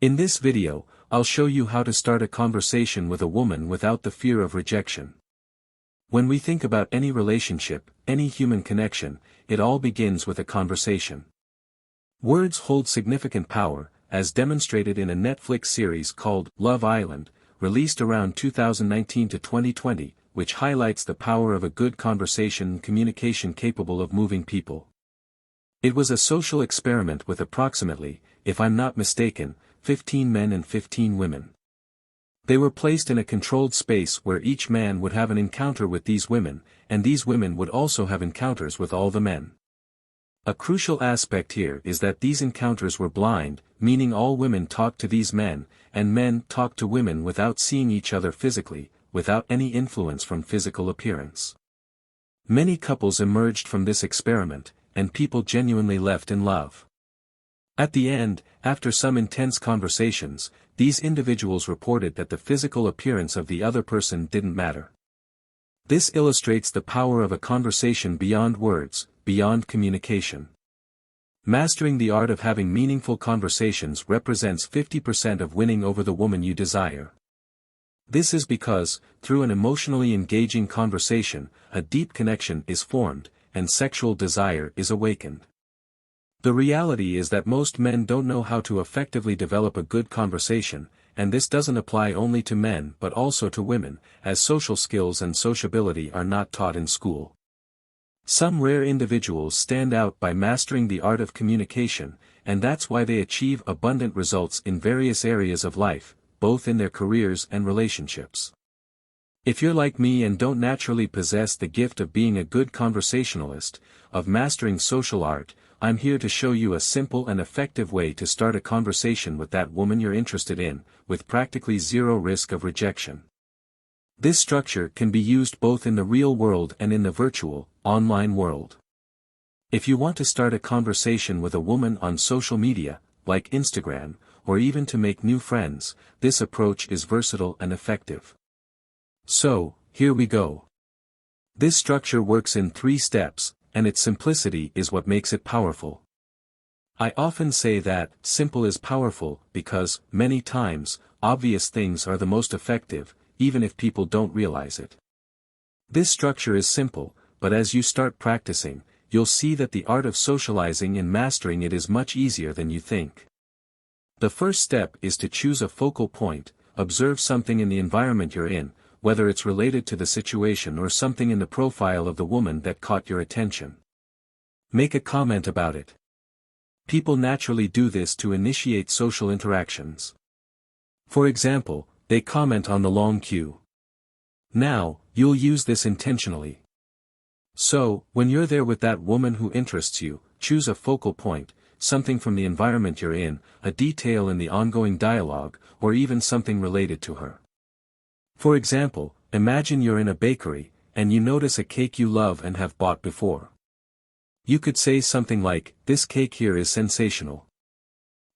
In this video, I'll show you how to start a conversation with a woman without the fear of rejection. When we think about any relationship, any human connection, it all begins with a conversation. Words hold significant power, as demonstrated in a Netflix series called Love Island, released around 2019 to 2020, which highlights the power of a good conversation and communication capable of moving people. It was a social experiment with approximately, if I'm not mistaken, 15 men and 15 women. They were placed in a controlled space where each man would have an encounter with these women, and these women would also have encounters with all the men. A crucial aspect here is that these encounters were blind, meaning all women talked to these men, and men talked to women without seeing each other physically, without any influence from physical appearance. Many couples emerged from this experiment, and people genuinely left in love. At the end, after some intense conversations, these individuals reported that the physical appearance of the other person didn't matter. This illustrates the power of a conversation beyond words, beyond communication. Mastering the art of having meaningful conversations represents 50% of winning over the woman you desire. This is because, through an emotionally engaging conversation, a deep connection is formed, and sexual desire is awakened. The reality is that most men don't know how to effectively develop a good conversation, and this doesn't apply only to men but also to women, as social skills and sociability are not taught in school. Some rare individuals stand out by mastering the art of communication, and that's why they achieve abundant results in various areas of life, both in their careers and relationships. If you're like me and don't naturally possess the gift of being a good conversationalist, of mastering social art, I'm here to show you a simple and effective way to start a conversation with that woman you're interested in, with practically zero risk of rejection. This structure can be used both in the real world and in the virtual, online world. If you want to start a conversation with a woman on social media, like Instagram, or even to make new friends, this approach is versatile and effective. So, here we go. This structure works in 3 steps, and its simplicity is what makes it powerful. I often say that, simple is powerful, because, many times, obvious things are the most effective, even if people don't realize it. This structure is simple, but as you start practicing, you'll see that the art of socializing and mastering it is much easier than you think. The first step is to choose a focal point, observe something in the environment you're in, whether it's related to the situation or something in the profile of the woman that caught your attention. Make a comment about it. People naturally do this to initiate social interactions. For example, they comment on the long queue. Now, you'll use this intentionally. So, when you're there with that woman who interests you, choose a focal point, something from the environment you're in, a detail in the ongoing dialogue, or even something related to her. For example, imagine you're in a bakery, and you notice a cake you love and have bought before. You could say something like, "This cake here is sensational."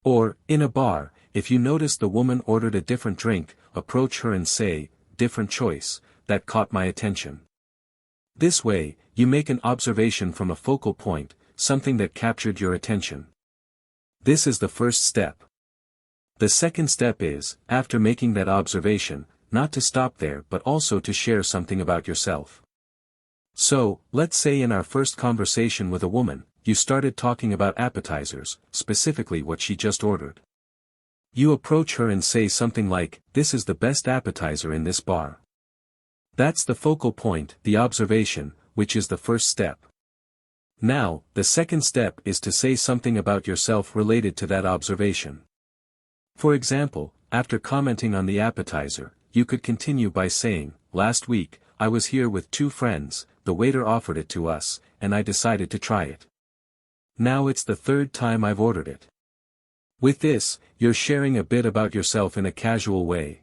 Or, in a bar, if you notice the woman ordered a different drink, approach her and say, "Different choice, that caught my attention." This way, you make an observation from a focal point, something that captured your attention. This is the first step. The second step is, after making that observation, not to stop there but also to share something about yourself. So, let's say in our first conversation with a woman, you started talking about appetizers, specifically what she just ordered. You approach her and say something like, "This is the best appetizer in this bar." That's the focal point, the observation, which is the first step. Now, the second step is to say something about yourself related to that observation. For example, after commenting on the appetizer, you could continue by saying, "Last week, I was here with 2 friends, the waiter offered it to us, and I decided to try it. Now it's the 3rd time I've ordered it." With this, you're sharing a bit about yourself in a casual way.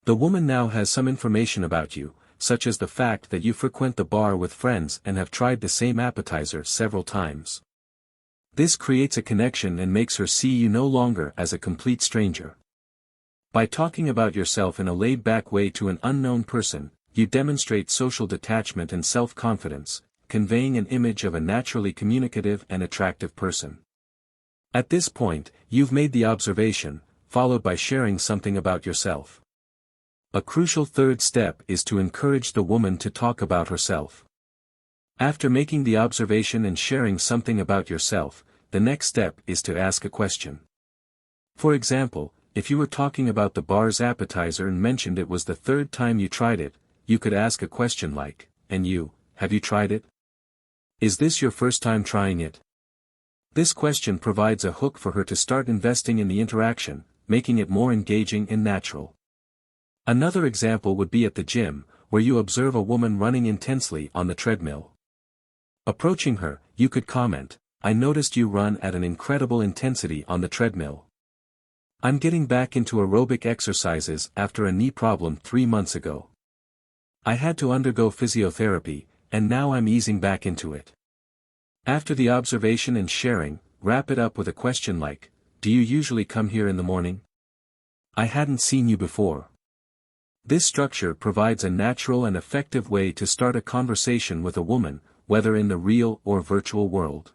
The woman now has some information about you, such as the fact that you frequent the bar with friends and have tried the same appetizer several times. This creates a connection and makes her see you no longer as a complete stranger. By talking about yourself in a laid-back way to an unknown person, you demonstrate social detachment and self-confidence, conveying an image of a naturally communicative and attractive person. At this point, you've made the observation, followed by sharing something about yourself. A crucial third step is to encourage the woman to talk about herself. After making the observation and sharing something about yourself, the next step is to ask a question. For example, if you were talking about the bar's appetizer and mentioned it was the third time you tried it, you could ask a question like, "And you, have you tried it? Is this your first time trying it?" This question provides a hook for her to start investing in the interaction, making it more engaging and natural. Another example would be at the gym, where you observe a woman running intensely on the treadmill. Approaching her, you could comment, "I noticed you run at an incredible intensity on the treadmill. I'm getting back into aerobic exercises after a knee problem 3 months ago. I had to undergo physiotherapy, and now I'm easing back into it." After the observation and sharing, wrap it up with a question like, "Do you usually come here in the morning? I hadn't seen you before." This structure provides a natural and effective way to start a conversation with a woman, whether in the real or virtual world.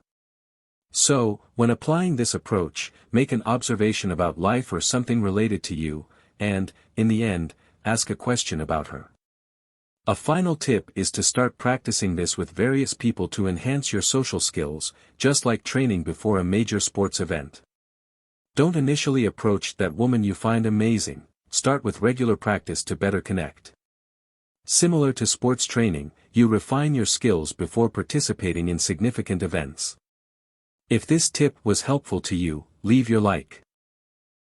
So, when applying this approach, make an observation about life or something related to you, and, in the end, ask a question about her. A final tip is to start practicing this with various people to enhance your social skills, just like training before a major sports event. Don't initially approach that woman you find amazing, start with regular practice to better connect. Similar to sports training, you refine your skills before participating in significant events. If this tip was helpful to you, leave your like.